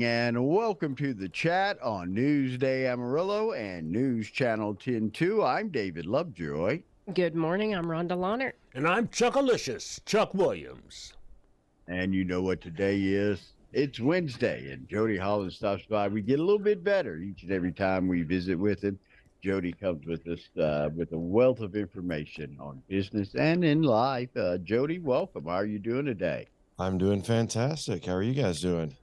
And welcome to the chat on Newsday Amarillo and News Channel 10-2. I'm David Lovejoy. Good morning. I'm Rhonda Lonner. And I'm Chuckalicious, Chuck Williams. And you know what today is? It's Wednesday, and Jody Holland stops by. We get a little bit better each and every time we visit with him. Jody comes with us with a wealth of information on business and in life. Jody, welcome. How are you doing today? I'm doing fantastic. How are you guys doing?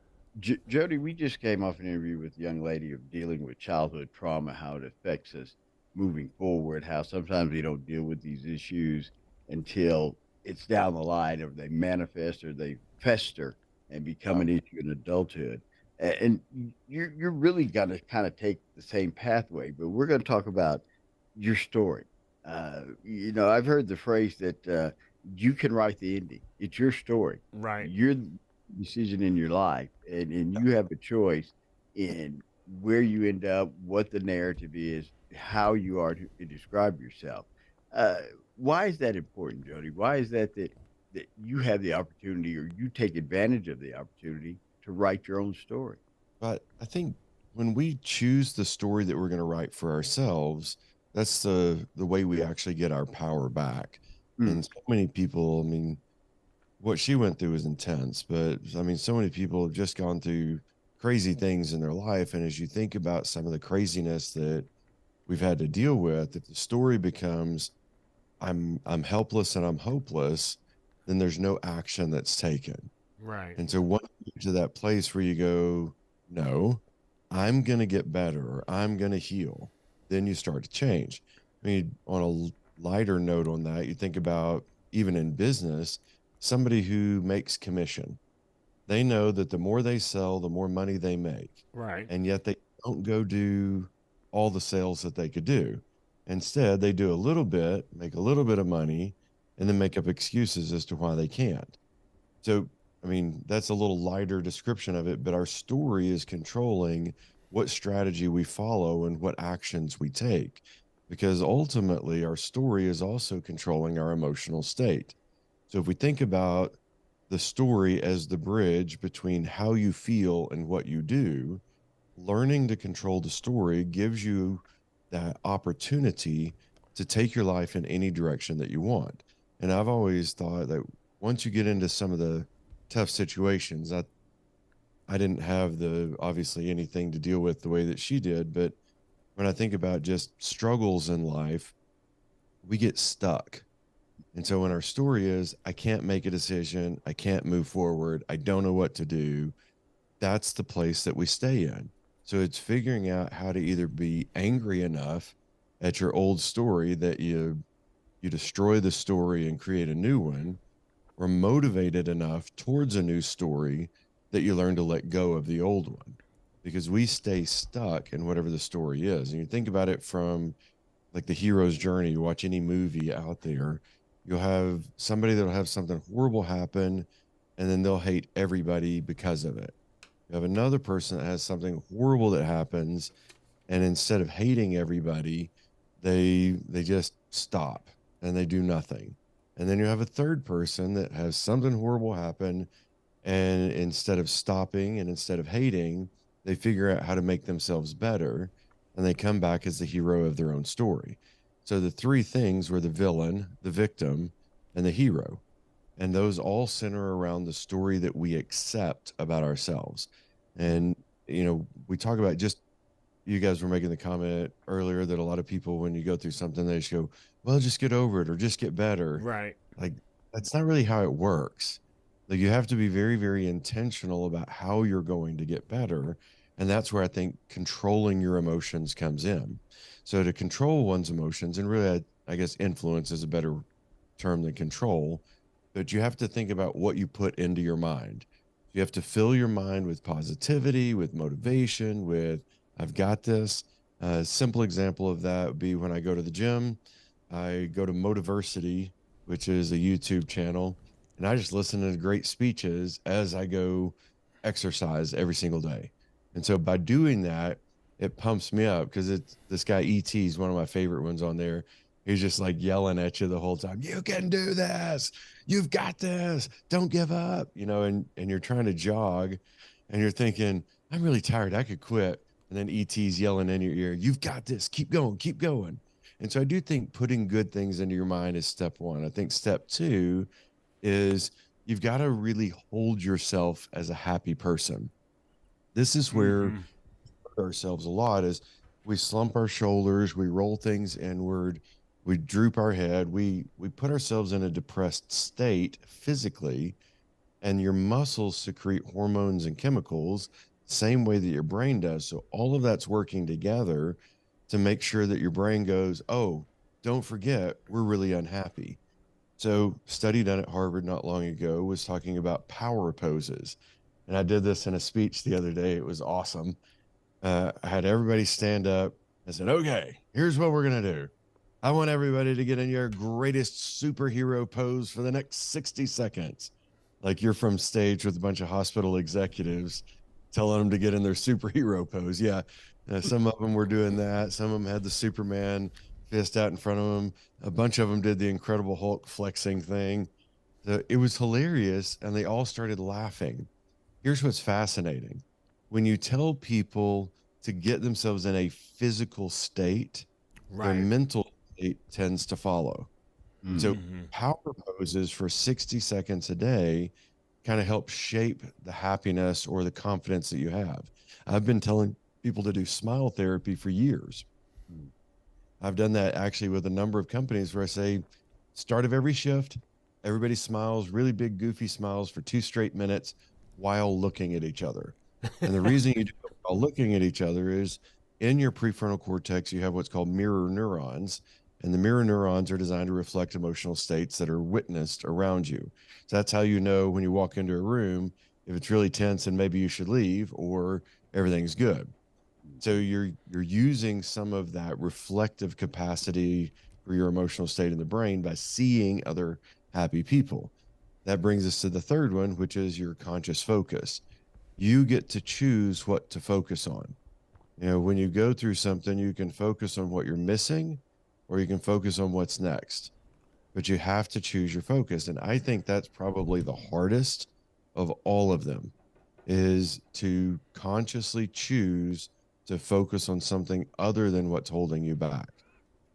Jody, we just came off an interview with a young lady of dealing with childhood trauma, how it affects us moving forward, how sometimes we don't deal with these issues until it's down the line, or they manifest or they fester and become an issue in adulthood. And you're really going to kind of take the same pathway, but we're going to talk about your story. I've heard the phrase that you can write the ending. It's your story. Right. You're decision in your life, and you have a choice in where you end up, what the narrative is, how you are to describe yourself. uh, why is that important, Jody? Why is that you have the opportunity, or you take advantage of the opportunity to write your own story? But I think when we choose the story that we're going to write for ourselves, that's the way we actually get our power back. Mm. And so many people, I mean, what she went through was intense, but I mean, so many people have just gone through crazy things in their life. And as you think about some of the craziness that we've had to deal with, if the story becomes I'm helpless and I'm hopeless, then there's no action that's taken. Right. And so once you get to that place where you go, no, I'm going to get better, or I'm going to heal, then you start to change. I mean, on a lighter note on that, you think about even in business, somebody who makes commission. They know that the more they sell, the more money they make. Right. And yet they don't go do all the sales that they could do. Instead, they do a little bit, make a little bit of money, and then make up excuses as to why they can't. So, I mean, that's a little lighter description of it, but our story is controlling what strategy we follow and what actions we take, because ultimately our story is also controlling our emotional state. So, if we think about the story as the bridge between how you feel and what you do, learning to control the story gives you that opportunity to take your life in any direction that you want. And I've always thought that once you get into some of the tough situations, I didn't have the obviously anything to deal with the way that she did, but when I think about just struggles in life, we get stuck. And so when our story is, I can't make a decision, I can't move forward, I don't know what to do, that's the place that we stay in. So it's figuring out how to either be angry enough at your old story that you destroy the story and create a new one, or motivated enough towards a new story that you learn to let go of the old one. Because we stay stuck in whatever the story is. And you think about it from like the hero's journey, you watch any movie out there, you'll have somebody that'll have something horrible happen, and then they'll hate everybody because of it. You have another person that has something horrible that happens, and instead of hating everybody, they just stop and they do nothing. And then you have a third person that has something horrible happen, and instead of stopping and instead of hating, they figure out how to make themselves better, and they come back as the hero of their own story. So the three things were the villain, the victim, and the hero. And those all center around the story that we accept about ourselves. And, we talk about just, you guys were making the comment earlier that a lot of people, when you go through something, they just go, well, just get over it or just get better. Right. Like, that's not really how it works. Like, you have to be very, very intentional about how you're going to get better. And that's where I think controlling your emotions comes in. So to control one's emotions, and really, I guess influence is a better term than control, but you have to think about what you put into your mind. You have to fill your mind with positivity, with motivation, with I've got this. A simple example of that would be when I go to the gym, I go to Motiversity, which is a YouTube channel, and I just listen to great speeches as I go exercise every single day. And so by doing that, it pumps me up, because it's this guy ET is one of my favorite ones on there. He's just like yelling at you the whole time. You can do this. You've got this. Don't give up. And you're trying to jog, and you're thinking, I'm really tired. I could quit. And then ET's yelling in your ear, you've got this. Keep going, keep going. And so I do think putting good things into your mind is step one. I think step two is you've got to really hold yourself as a happy person. This is where Mm-hmm. ourselves a lot is we slump our shoulders, we roll things inward, we droop our head, we put ourselves in a depressed state physically, and your muscles secrete hormones and chemicals same way that your brain does. So all of that's working together to make sure that your brain goes, oh, don't forget, we're really unhappy. So study done at Harvard not long ago was talking about power poses. And I did this in a speech the other day. It was awesome. I had everybody stand up. I said, okay, here's what we're going to do. I want everybody to get in your greatest superhero pose for the next 60 seconds. Like you're from stage with a bunch of hospital executives telling them to get in their superhero pose. Yeah. Some of them were doing that. Some of them had the Superman fist out in front of them. A bunch of them did the Incredible Hulk flexing thing. It was hilarious. And they all started laughing. Here's what's fascinating. When you tell people to get themselves in a physical state, their Right. mental state tends to follow. So Mm. Mm-hmm. power poses for 60 seconds a day kind of help shape the happiness or the confidence that you have. I've been telling people to do smile therapy for years. Mm. I've done that actually with a number of companies where I say, start of every shift, everybody smiles, really big, goofy smiles for 2 straight minutes while looking at each other. And the reason you do it while looking at each other is in your prefrontal cortex, you have what's called mirror neurons. And the mirror neurons are designed to reflect emotional states that are witnessed around you. So that's how you know when you walk into a room if it's really tense and maybe you should leave or everything's good. So Mhm. you're using some of that reflective capacity for your emotional state in the brain by seeing other happy people. That brings us to the third one, which is your conscious focus. You get to choose what to focus on. When you go through something, you can focus on what you're missing or you can focus on what's next, but you have to choose your focus. And I think that's probably the hardest of all of them is to consciously choose to focus on something other than what's holding you back.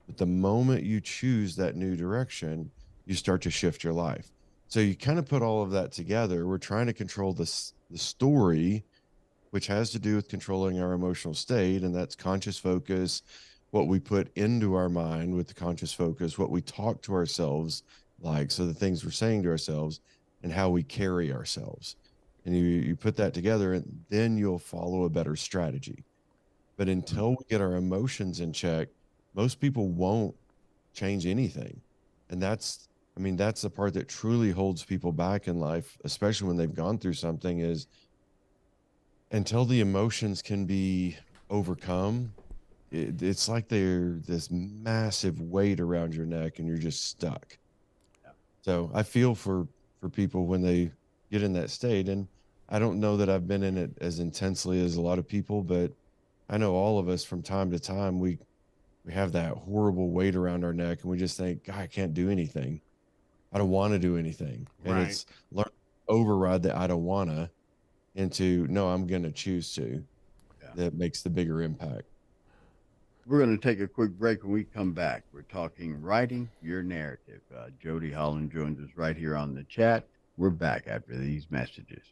But the moment you choose that new direction, you start to shift your life. So you kind of put all of that together. We're trying to control the story, which has to do with controlling our emotional state, and that's conscious focus, what we put into our mind with the conscious focus, what we talk to ourselves like, so the things we're saying to ourselves, and how we carry ourselves. And you put that together, and then you'll follow a better strategy. But Mm. until we get our emotions in check, most people won't change anything. And that's the part that truly holds people back in life, especially when they've gone through something, is until the emotions can be overcome, it's like they're this massive weight around your neck and you're just stuck. Yeah. So I feel for people when they get in that state. And I don't know that I've been in it as intensely as a lot of people, but I know all of us from time to time we have that horrible weight around our neck and we just think, God, I can't do anything. I don't want to do anything. And Right. it's learn override the I don't wanna into no, I'm gonna choose to, Yeah. that makes the bigger impact. We're going to take a quick break. When we come back, we're talking writing your narrative. Jody Holland joins us right here on the chat. We're back after these messages.